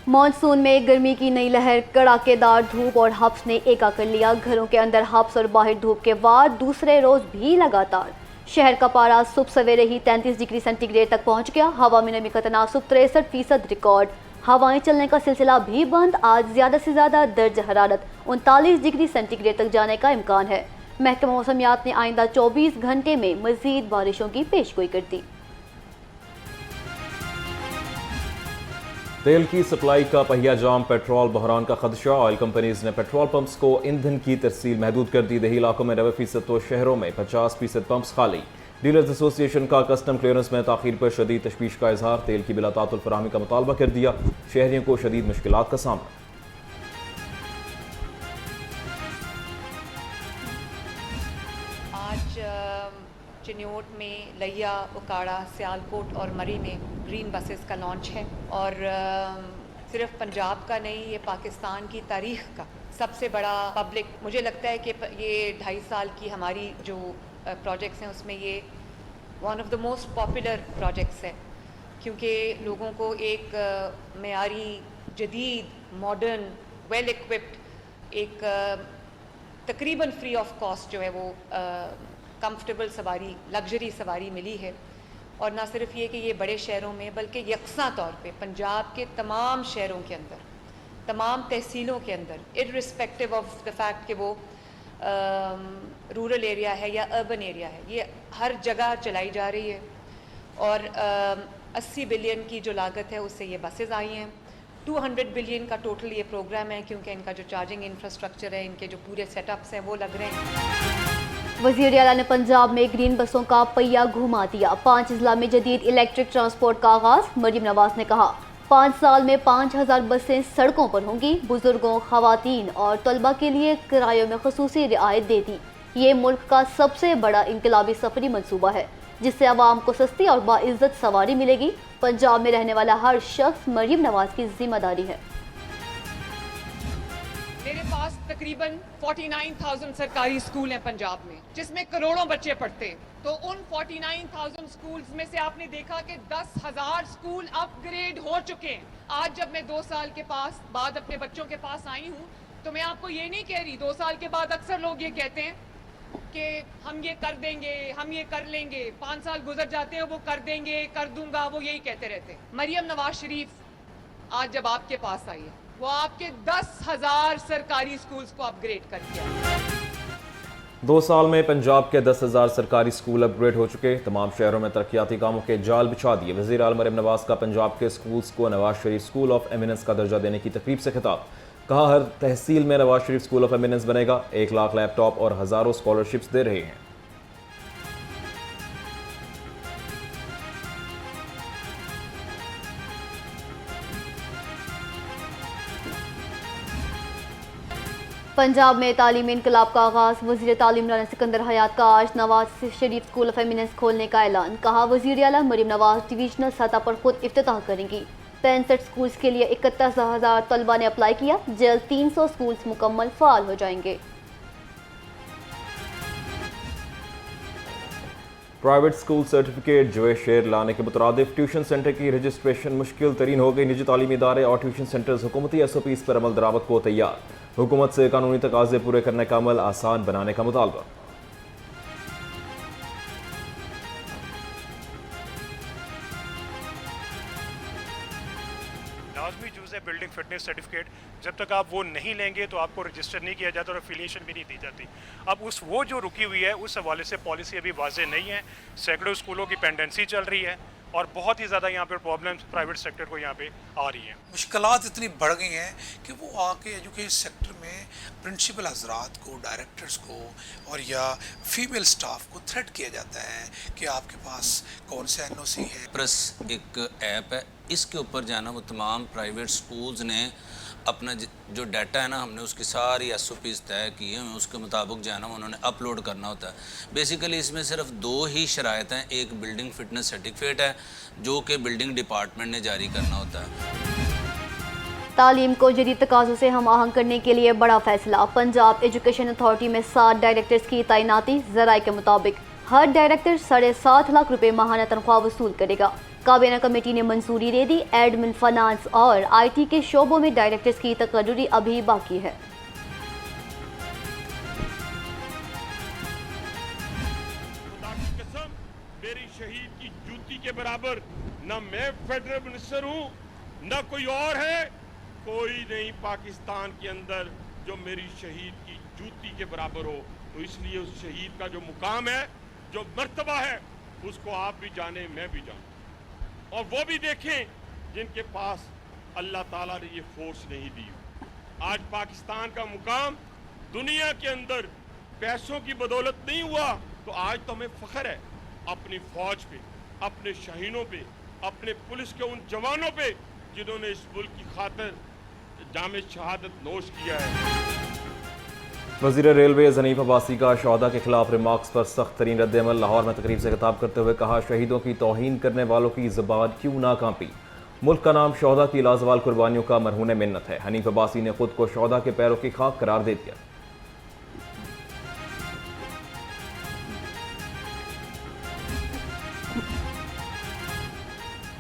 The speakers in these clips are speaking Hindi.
मॉनसून में गर्मी की नई लहर, कड़ाकेदार धूप और हब्स ने एका कर लिया। घरों के अंदर हब्स और बाहर धूप के बाद दूसरे रोज भी लगातार शहर का पारा सुबह सवेरे ही 33 डिग्री सेंटीग्रेड तक पहुंच गया। हवा में नमी का तनासुब 63% रिकॉर्ड। हवाएं चलने का सिलसिला भी बंद। आज ज़्यादा से ज़्यादा दर्ज हरारत 39 डिग्री सेंटीग्रेड तक जाने का इम्कान है। महकमा मौसमियात ने आइंदा 24 घंटे में मज़ीद बारिशों की पेशगोई कर दी। तेल की सप्लाई का पहिया जाम, पेट्रोल बहरान का खदशा। ऑयल कंपनीज ने पेट्रोल पंप्स को ईंधन की तरसील महदूद कर दी। दही इलाकों में 90% तो शहरों में 50% पंप्स खाली। डीलर्स एसोसिएशन का कस्टम क्लियरेंस में ताखीर पर शदीद तशवीश का इजहार। तेल की बिलातातुल फराहमी का मुतालबा कर दिया। शहरियों को शदीद मुश्किलात का सामना। चिन्योट में, लिया, उकाड़ा, सियालकोट और मरी में ग्रीन बसेस का लॉन्च है और सिर्फ पंजाब का नहीं, ये पाकिस्तान की तारीख का सबसे बड़ा पब्लिक, मुझे लगता है कि ये 2.5 साल की हमारी जो प्रोजेक्ट्स हैं उसमें ये one of the most popular projects है, क्योंकि लोगों को एक मेयारी, जदीद, मॉडर्न, वेल इक्विप्ड, एक तकरीबन फ्री ऑफ कॉस्ट जो है वो कंफर्टेबल सवारी, लग्जरी सवारी मिली है। और ना सिर्फ ये कि ये बड़े शहरों में, बल्कि यकसा तौर पे पंजाब के तमाम शहरों के अंदर, तमाम तहसीलों के अंदर, इर्रिस्पेक्टिव ऑफ द फैक्ट कि वो रूरल एरिया है या अर्बन एरिया है, ये हर जगह चलाई जा रही है। और 80 बिलियन की जो लागत है उससे ये बसेस आई हैं। 200 बिलियन का टोटल ये प्रोग्राम है, क्योंकि इनका जो चार्जिंग इंफ्रास्ट्रक्चर है, इनके जो पूरे सेटअप्स हैं वो लग रहे हैं। वज़ीर आला ने पंजाब में ग्रीन बसों का पहिया घुमा दिया। 5 अजला में जदीद इलेक्ट्रिक ट्रांसपोर्ट का आगाज़। मरीम नवाज ने कहा 5 साल में 5000 बसें सड़कों पर होंगी। बुजुर्गों, खवातीन और तलबा के लिए किरायों में खसूसी रियायत दे दी। ये मुल्क का सबसे बड़ा इनकलाबी सफरी मनसूबा है, जिससे आवाम को सस्ती और बाइज्जत सवारी मिलेगी। पंजाब में रहने वाला हर शख्स मरीम नवाज की जिम्मेदारी है। मेरे पास तकरीबन 49,000 सरकारी स्कूल हैं पंजाब में, जिसमें करोड़ों बच्चे पढ़ते हैं। तो उन 49,000 स्कूल्स में से आपने देखा कि 10,000 स्कूल अपग्रेड हो चुके हैं। आज जब मैं 2 साल के बाद अपने बच्चों के पास आई हूँ, तो मैं आपको ये नहीं कह रही, 2 साल के बाद अक्सर लोग ये कहते हैं कि हम ये कर देंगे, हम ये कर लेंगे। 5 साल गुजर जाते हैं, वो कर देंगे, कर दूंगा, वो यही कहते रहते हैं। मरियम नवाज शरीफ आज जब आपके पास आई है, वो आपके 10,000 सरकारी स्कूल्स को अपग्रेड कर दिया। 2 साल में पंजाब के 10,000 सरकारी स्कूल अपग्रेड हो चुके। तमाम शहरों में तरक्याती कामों के जाल बिछा दिए। वज़ीर आला मरियम नवाज का पंजाब के स्कूल्स को Nawaz Sharif school of eminence का दर्जा देने की तकरीब से खिताब। कहा हर तहसील में Nawaz Sharif school of eminence बनेगा। 1 लाख लैपटॉप और हज़ारों स्कॉलरशिप्स दे रहे हैं। पंजाब में तालीमी इनकलाब का आगाज़। वज़ीर तालीम राना सिकंदर हयात का आज Nawaz Sharif school of eminence खोलने का ऐलान। कहा वज़ीर आला मरीम नवाज डिवीजनल सतह पर खुद इफ्तिताह करेंगी। 65 स्कूल्स के लिए 71,000 तलबा ने अप्लाई किया। जल्द 300 स्कूल्स मुकम्मल फ़ाल हो जाएंगे। प्राइवेट स्कूल सर्टिफिकेट जो शेयर लाने के मुतरादिफ ट्यूशन सेंटर की रजिस्ट्रेशन मुश्किल तरीन हो गई। निजी तालीमी इदारे और ट्यूशन सेंटर्स हुकूमती SOPs पर अमल दरामद को तैयार। हुकूमत से कानूनी तकाजे पूरे करने का अमल आसान बनाने का मुतालबा। लाजमी जूज़ है बिल्डिंग फिटनेस सर्टिफिकेट। जब तक आप वो नहीं लेंगे तो आपको रजिस्टर नहीं किया जाता और एफिलिएशन भी नहीं दी जाती। अब वो जो रुकी हुई है, उस हवाले से पॉलिसी अभी वाज़ेह नहीं है। सैकड़ों स्कूलों की पेंडेंसी चल रही है और बहुत ही ज़्यादा यहाँ पर प्रॉब्लम्स प्राइवेट सेक्टर को यहाँ पे आ रही हैं। मुश्किलात इतनी बढ़ गई हैं कि वो आके एजुकेशन सेक्टर में प्रिंसिपल हजरात को, डायरेक्टर्स को और या फीमेल स्टाफ को थ्रेट किया जाता है कि आपके पास कौन सा NOC है। प्रेस एक ऐप है, इसके ऊपर जाना वो तमाम प्राइवेट स्कूल्स ने अपना जो डाटा है ना, हमने उसकी सारी SOPs तय की हैं, उसके मुताबिक जो है ना उन्होंने अपलोड करना होता है। बेसिकली इसमें सिर्फ 2 ही शराइत हैं। एक बिल्डिंग फिटनेस सर्टिफिकेट है जो कि बिल्डिंग डिपार्टमेंट ने जारी करना होता है। तालीम को जदीद तकाज़ों से हम आहंग करने के लिए बड़ा फैसला। पंजाब एजुकेशन अथॉरिटी में 7 डायरेक्टर्स की तैनाती। ज़राए के मुताबिक हर डायरेक्टर 7.5 लाख रुपए माहाना तनख्वाह वसूल करेगा। काबीना कमेटी ने मंजूरी दे दी। एडमिन, फाइनेंस और IT के शोबों में डायरेक्टर्स की तकर्रुरी अभी बाकी है। मेरी शहीद की जूती के बराबर न मैं फेडरल मिनिस्टर हूं न कोई और है। कोई नहीं पाकिस्तान के अंदर जो मेरी शहीद की जूती के बराबर हो। तो इसलिए उस शहीद का जो मुकाम है, जो मर्तबा है, उसको आप भी जाने, मैं भी जानूं, और वो भी देखें जिनके पास अल्लाह ताला ने ये फोर्स नहीं दी। आज पाकिस्तान का मुकाम दुनिया के अंदर पैसों की बदौलत नहीं हुआ, तो आज तो हमें फख्र है अपनी फौज पे, अपने शहीदों पे, अपने पुलिस के उन जवानों पे जिन्होंने इस मुल्क की खातिर जामे शहादत नोश किया है। वज़ीर रेलवे हनीफ अब्बासी का शहदा के खिलाफ रिमार्क्स पर सख्त तरीन रद्द-ए-अमल। लाहौर में तकरीब से खिताब करते हुए कहा, शहीदों की तौहीन करने वालों की ज़बान क्यों ना कांपी। मुल्क का नाम शहदा की लाजवाल कुर्बानियों का मरहून मिन्नत है। हनीफ अब्बासी ने खुद को शहदा के पैरों की खाक करार दे दिया।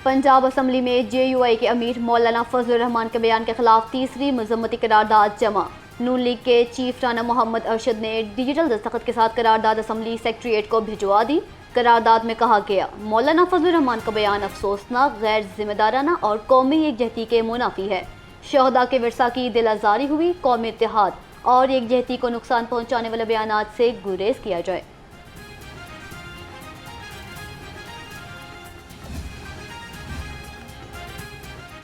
पंजाब असम्बली में JUI के अमीर मौलाना फजलुर रहमान के बयान के खिलाफ तीसरी मजम्मती करारदाद जमा। नून लीग के चीफ राना मोहम्मद अरशद ने डिजिटल दस्तखत के साथ करारदाद असम्बली सेक्रेटेरिएट को भिजवा दी। करारदाद में कहा गया, मौलाना फजलुर रहमान का बयान अफसोसनाक, गैर जिम्मेदाराना और कौमी एकजहती के मुनाफी है। शहदा के विरसा की दिल आजारी हुई, कौमी इत्तेहाद और एकजहती को नुकसान पहुँचाने वाले बयानात से गुरेज किया जाए।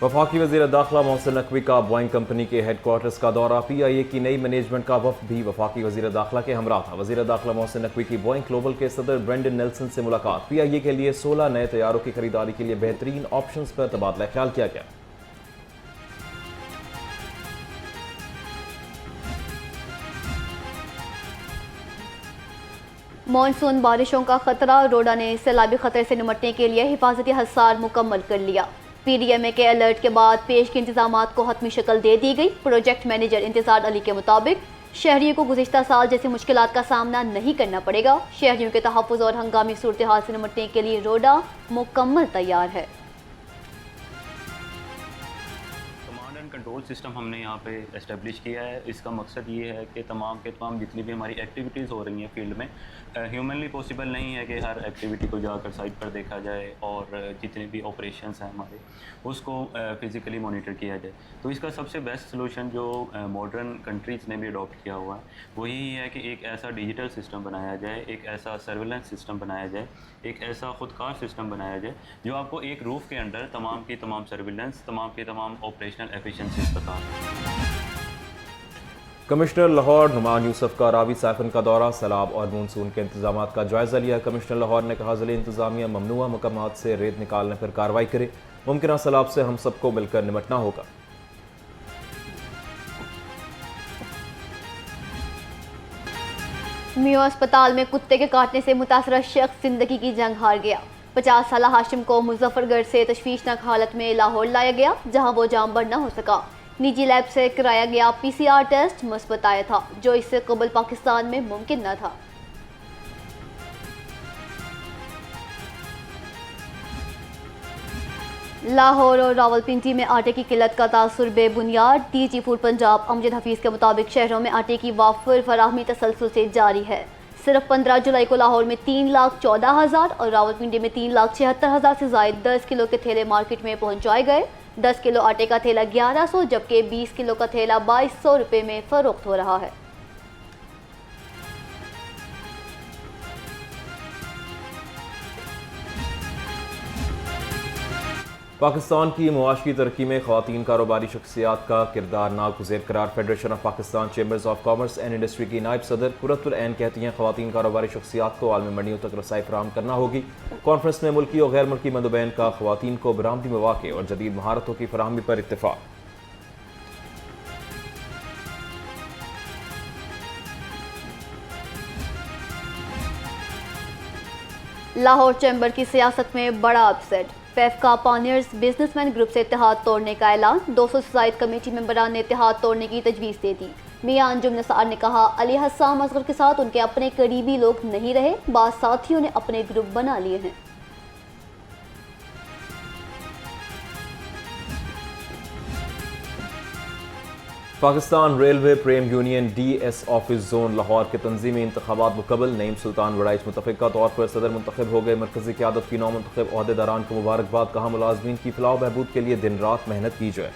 वफाकी वज़ीर दाखिला मोहसिन नकवी का बोइंग कंपनी के हेडक्वार्टर्स का दौरा। PIA की नई मैनेजमेंट का वफ्द भी वफाकी वज़ीर दाखिला के हमरा था। वज़ीर दाखिला मोहसिन नकवी की बोइंग ग्लोबल के सदर ब्रेंडन नेल्सन से मुलाकात। PIA के लिए 16 नए तैयारों की खरीदारी के लिए बेहतरीन ऑप्शंस पर तबादला ख्याल किया गया। मानसून बारिशों का खतरा। रोडा ने सैलाबी खतरे से निपटने के लिए हिफाजती हसार मुकम्मल कर लिया। PDMA के अलर्ट के बाद पेश के इंतजामात को हतमी शक्ल दे दी गई। प्रोजेक्ट मैनेजर इंतजार अली के मुताबिक शहरियों को गुज़िश्ता साल जैसी मुश्किलात का सामना नहीं करना पड़ेगा। शहरियों के तहफ़्फ़ुज़ और हंगामी सूरत हाल से निपटने के लिए रोडा मुकम्मल तैयार है। कमांड एंड कंट्रोल सिस्टम हमने यहाँ पे इस्टेब्लिश किया है। इसका मकसद ये है कि तमाम के तमाम जितनी भी हमारी एक्टिविटीज़ हो रही हैं फील्ड में, ह्यूमनली पॉसिबल नहीं है कि हर एक्टिविटी को जाकर साइट पर देखा जाए और जितने भी ऑपरेशंस हैं हमारे उसको फिज़िकली मॉनिटर किया जाए। तो इसका सबसे बेस्ट सलूशन जो मॉडर्न कंट्रीज़ ने भी अडॉप्ट किया हुआ है वो यही है कि एक ऐसा डिजिटल सिस्टम बनाया जाए, एक ऐसा सर्विलेंस सिस्टम बनाया जाए, एक ऐसा खुदकार सिस्टम बनाया जाए जो आपको एक रूफ के अंदर तमाम की तमाम सर्विलेंस, तमाम की तमाम ऑपरेशनल एफिशिएंसीज बता दें। कमिश्नर लाहौर नुमान यूसुफ का रावी साइफन का दौरा। सैलाब और मानसून के इंतजामात का जायजा लिया। कमिश्नर लाहौर ने कहा, ज़िले इंतजामिया ममनुआ मकामात से रेत निकालने पर कार्रवाई करे। मुमकिन सैलाब से हम सबको मिलकर निपटना होगा। मियो अस्पताल में कुत्ते के काटने से मुतासरा शख्स जिंदगी की जंग हार गया। 50 साल हाशिम को मुजफ्फरगढ़ से तशवीशनाक हालत में लाहौर लाया गया, जहां वो जामबर न हो सका। निजी लैब से कराया गया PCR टेस्ट मुस्बत आया था, जो इससे कबल पाकिस्तान में मुमकिन न था। लाहौर और रावलपिंडी में आटे की किल्लत का तासुर बेबुनियाद। DG फूड पंजाब अमजद हफीज़ के मुताबिक शहरों में आटे की वाफिर फराहमी तसलसल से जारी है। सिर्फ 15 जुलाई को लाहौर में 3,14,000 और रावलपिंडी में 3,76,000 से ज़ायद 10 किलो के थैले मार्केट में पहुंचाए गए। 10 किलो आटे का थैला 1100 जबकि 20 किलो का थैला 2200 रुपये में फरोख्त हो रहा है। पाकिस्तान की मुआशी तरक्की में ख़वातीन कारोबारी शख्सियात का किरदार नागुज़ेर करार। Federation of Pakistan chambers of commerce and industry की नायब सदर कुरतुल ऐन कहती हैं, ख़वातीन कारोबारी शख्सियात को आलमी मंडियों तक रसाई फराहम करना होगी। कॉन्फ्रेंस में मुल्की और गैर मुल्की मंदोबैन का ख़वातीन को बरामदी मौक़े और जदीद महारतों की फराहमी पर इत्तेफाक। लाहौर चैम्बर की सियासत में बड़ा अपसेट। फैफ का पानियर्स बिजनेसमैन ग्रुप से इत्तेहाद तोड़ने का ऐलान। 200 से ज़ायद कमेटी मेंबरान ने इत्तेहाद तोड़ने की तजवीज़ दे दी। मियां अंजुम निसार ने कहा, अली हस्साम असगर के साथ उनके अपने करीबी लोग नहीं रहे, बाद साथियों ने अपने ग्रुप बना लिए हैं। Pakistan railway Prem union DS office zone Lahore के तंजीमी इंतखाबात मुकबल। नईम सुल्तान वड़ाइच मुतफ़िका तौर पर सदर मुंतखब हो गए। मरकजी क़यादत की 9 मुंतखब ओहदेदारान को मुबारकबाद। कहा, मुलाजमीन की फलाह बहबूद के लिए दिन रात मेहनत की जाए।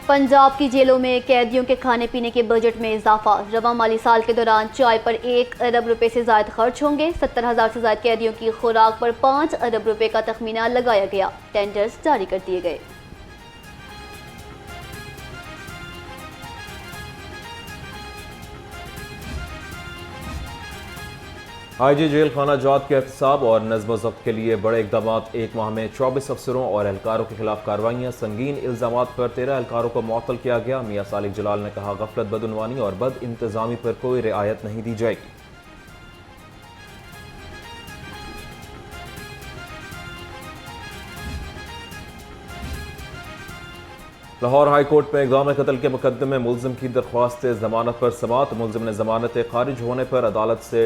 पंजाब की जेलों में कैदियों के खाने पीने के बजट में इजाफा। रवा माली साल के दौरान चाय पर 1 अरब रुपए से ज़ायद खर्च होंगे। 70,000 से ज़ायद कैदियों की खुराक पर 5 अरब रुपए का तखमीना लगाया गया। टेंडर्स जारी कर दिए गए। IG जेल खाना जात के एहतसाब और नज़्म ज़ब्त के लिए बड़े इकदाम। 1 माह में 24 अफसरों और एहलकारों के खिलाफ कार्रवाइयाँ। संगीन इल्ज़ामात पर 13 एहलकारों को मुअत्तल किया गया। मियां सालिक जलाल ने कहा, गफलत, बदउनवानी और बद इंतज़ामी पर कोई रियायत नहीं दी जाएगी। लाहौर हाई कोर्ट में इक़दाम कत्ल के मुकदमे में मुलजिम की दरख्वास्त जमानत पर समाअत। मुलजिम ने जमानत खारिज होने पर अदालत से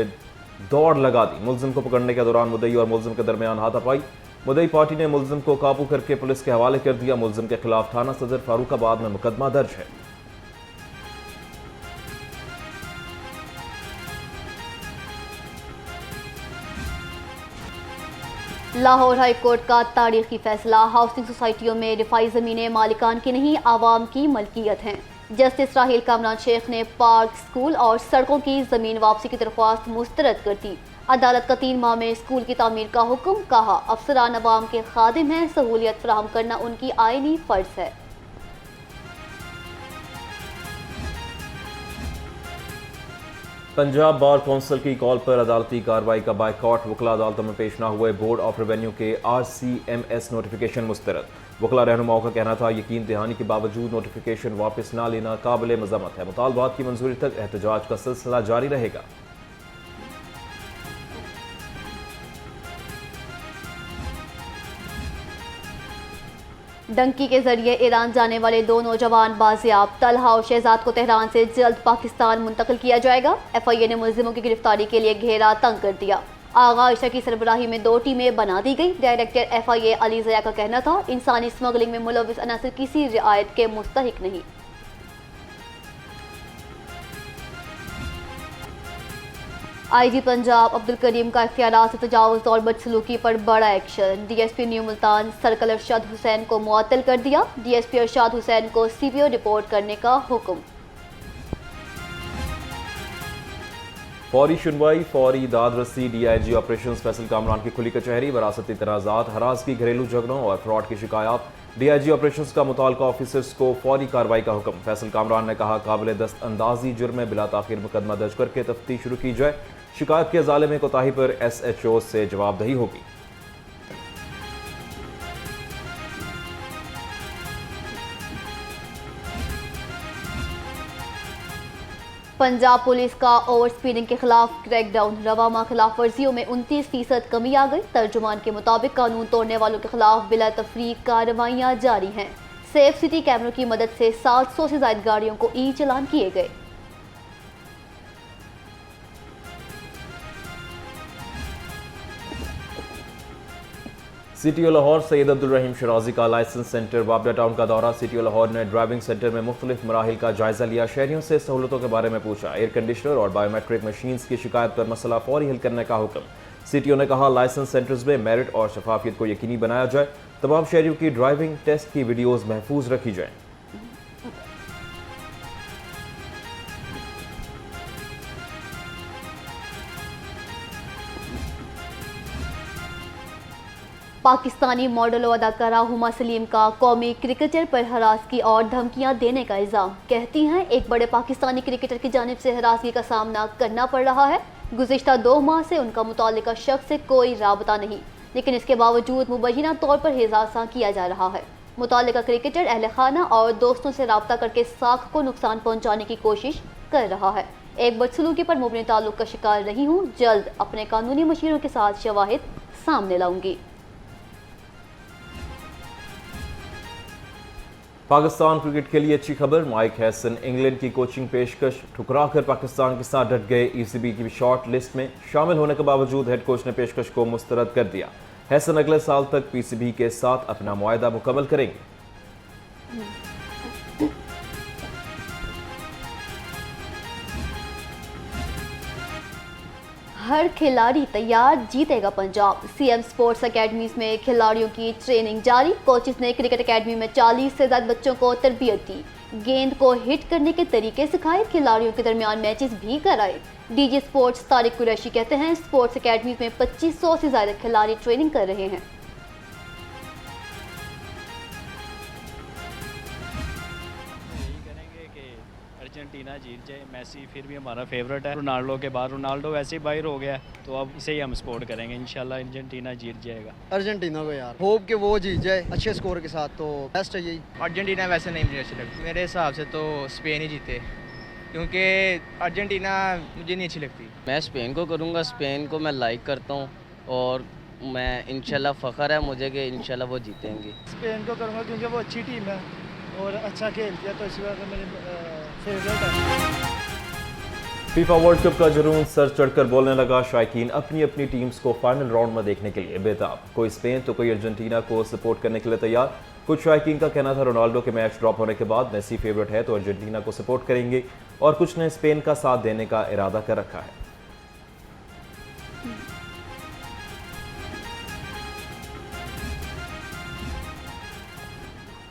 दौड़ लगा दी। मुलजिम को पकड़ने के दौरान मुद्दई और मुलजिम के दरमियान हाथापाई। मुद्दई पार्टी ने मुलजिम को काबू करके पुलिस के हवाले कर दिया। मुलजिम के खिलाफ थाना सदर फारूकाबाद में मुकदमा दर्ज है। लाहौर हाई कोर्ट का तारीखी फैसला। हाउसिंग सोसाइटियों में रिफाई ज़मीनें मालिकान की नहीं, आवाम की मलकियत हैं। जस्टिस राहिल कामरान शेख ने पार्क, स्कूल और सड़कों की ज़मीन वापसी की दरख्वास्त मुस्तरद कर दी। अदालत का 3 माह में स्कूल की तामीर का हुक्म। कहा, अफसरान अवाम के खादिम हैं, सहूलियत फराहम करना उनकी आईनी फ़र्ज है। पंजाब बार कौंसिल की कॉल पर अदालती कार्रवाई का बाइकॉट। वकला अदालतों में पेश न हुए। बोर्ड ऑफ रेवेन्यू के RCMS नोटिफिकेशन मुस्तरद। वकला रहनुमाओं का कहना था, यकीन दहानी के बावजूद नोटिफिकेशन वापस न लेना काबिल मज़म्मत है। मुतालबात की मंजूरी तक एहतजाज का सिलसिला जारी रहेगा। डंकी के जरिए ईरान जाने वाले 2 नौजवान बाजियाब। तलहा और शहजाद को तेहरान से जल्द पाकिस्तान मुंतकिल किया जाएगा। FIA ने मुलजिमों की गिरफ्तारी के लिए घेरा तंग कर दिया। आगा आयशा की सरबराही में 2 टीमें बना दी गई। डायरेक्टर FIA अली ज़िया का कहना था, इंसानी स्मगलिंग में मुलविस अनासर किसी रियायत के मुस्तहिक नहीं। IG पंजाब अब्दुल करीम का इख्तियारात से तजावुज़ और बदसलूकी पर बड़ा action. DSP new Multan circle Arshad Hussain को मुअत्तल कर दिया। DSP अरशद हुसैन को CPO रिपोर्ट करने का हुक्म। फौरी सुनवाई, फौरी दाद रसी। DIG ऑपरेशन फैसल कामरान की खुली कचहरी। वरासती तनाज़ात, हरास की घरेलू झगड़ों और फ्रॉड की शिकायत। DIG ऑपरेशन का मुताल्लिका ऑफिसर्स को फौरी कार्रवाई का हुक्म। फैसल कामरान ने कहा, काबिल दस्त अंदाजी जुर्म में बिला ताखिर मुकदमा दर्ज करके तफ्तीश शुरू की जाए। शिकायत के अजाले में कोताही पर SHO से जवाबदही होगी। पंजाब पुलिस का ओवर स्पीडिंग के खिलाफ क्रैकडाउन। रवामा खिलाफ वर्जियों में 29% कमी आ गई। तर्जुमान के मुताबिक कानून तोड़ने वालों के खिलाफ बिला तफरीक कार्रवाइयाँ जारी हैं। सेफ सिटी कैमरों की मदद से 700 से ज्यादा गाड़ियों को ई चालान किए गए। CTO लाहौर सैयद अब्दुल रहीम शराजी का लाइसेंस सेंटर बाबरा टाउन का दौरा। CTO लाहौर ने ड्राइविंग सेंटर में मुख्तलिफ मराहिल का जायजा लिया। शहरियों से सहूलतों के बारे में पूछा। एयर कंडीशनर और बायोमेट्रिक मशीन्स की शिकायत पर मसला फौरी हल करने का हुक्म। CTO ने कहा, लाइसेंस सेंटर्स में मेरिट और शफाफियत को यकीनी बनाया जाए। तमाम शहरियों की ड्राइविंग टेस्ट की वीडियोज़ महफूज रखी जाएँ। पाकिस्तानी मॉडल और अदाकारा हुमा सलीम का कौमी क्रिकेटर पर हरासगी और धमकियां देने का इल्ज़ाम। कहती हैं, एक बड़े पाकिस्तानी क्रिकेटर की जानिब से हरासगी का सामना करना पड़ रहा है। गुज़िश्ता 2 माह से उनका मुताल्लिका शख्स से कोई राबता नहीं, लेकिन इसके बावजूद मुबैना तौर पर हिरासा किया जा रहा है। मुताल्लिका क्रिकेटर अहले खाना और दोस्तों से रब्ता करके साख को नुकसान पहुँचाने की कोशिश कर रहा है। एक बदसलूकी पर मुबनी ताल्लुक का शिकार रही हूँ। जल्द अपने कानूनी मशीरों के साथ शवाहिद सामने लाऊंगी। पाकिस्तान क्रिकेट के लिए अच्छी खबर, माइक हैसन इंग्लैंड की कोचिंग पेशकश ठुकराकर पाकिस्तान के साथ डट गए। ईसीबी की शॉर्ट लिस्ट में शामिल होने के बावजूद हेड कोच ने पेशकश को मुस्तरद कर दिया। हैसन अगले साल तक पीसीबी के साथ अपना मुआहदा मुकम्मल करेंगे। हर खिलाड़ी तैयार, जीतेगा पंजाब। सीएम स्पोर्ट्स अकेडमीज में खिलाड़ियों की ट्रेनिंग जारी। कोचेस ने क्रिकेट अकेडमी में 40 से ज्यादा बच्चों को तरबियत दी, गेंद को हिट करने के तरीके सिखाए, खिलाड़ियों के दरमियान मैचेस भी कराए। डीजी स्पोर्ट्स तारिक कुरैशी कहते हैं स्पोर्ट्स अकेडमीज में 2500 से ज्यादा खिलाड़ी ट्रेनिंग कर रहे हैं। अर्जेंटीना जीत जाए, मेसी फिर भी हमारा फेवरेट है। रोनाल्डो के बाद रोनाल्डो वैसे ही बाहर हो गया, तो अब इसे ही हम सपोर्ट करेंगे। इंशाल्लाह अर्जेंटीना जीत जाएगा। अर्जेंटीना को यार होप कि वो जीत जाए अच्छे स्कोर के साथ, तो बेस्ट है यही। अर्जेंटीना वैसे नहीं मुझे अच्छी लगती, मेरे हिसाब से तो स्पेन ही जीते, क्योंकि अर्जेंटीना मुझे नहीं अच्छी लगती। मैं स्पेन को करूँगा, स्पेन को मैं लाइक करता हूँ और मैं इंशाल्लाह फ़ख्र है मुझे कि इंशाल्लाह वो जीतेंगे। स्पेन को करूँगा क्योंकि वो अच्छी टीम है और अच्छा खेलती है, तो इसी वजह से मेरी फेवरेट है। फीफा वर्ल्ड कप का जुनून सर चढ़कर बोलने लगा। शायकीन अपनी अपनी टीम्स को फाइनल राउंड में देखने के लिए बेताब। कोई स्पेन तो कोई अर्जेंटीना को सपोर्ट करने के लिए तैयार। कुछ शायकीन का कहना था रोनाल्डो के मैच ड्रॉप होने के बाद मेसी फेवरेट है तो अर्जेंटीना को सपोर्ट करेंगे, और कुछ ने स्पेन का साथ देने का इरादा कर रखा है।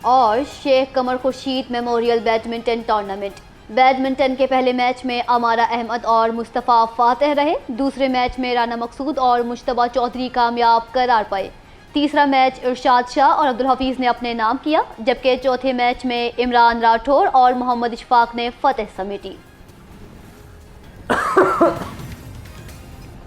और Sheikh Qamar Khurshid memorial badminton tournament. Badminton के पहले मैच में अमारा अहमद और मुस्तफ़ा फातेह रहे। दूसरे मैच में राना मकसूद और मुश्तबा चौधरी कामयाब करार पाए। तीसरा मैच इरशाद शाह और अब्दुल हफीज़ ने अपने नाम किया, जबकि चौथे मैच में इमरान राठौर और मोहम्मद इशफाक ने फतेह समेटी।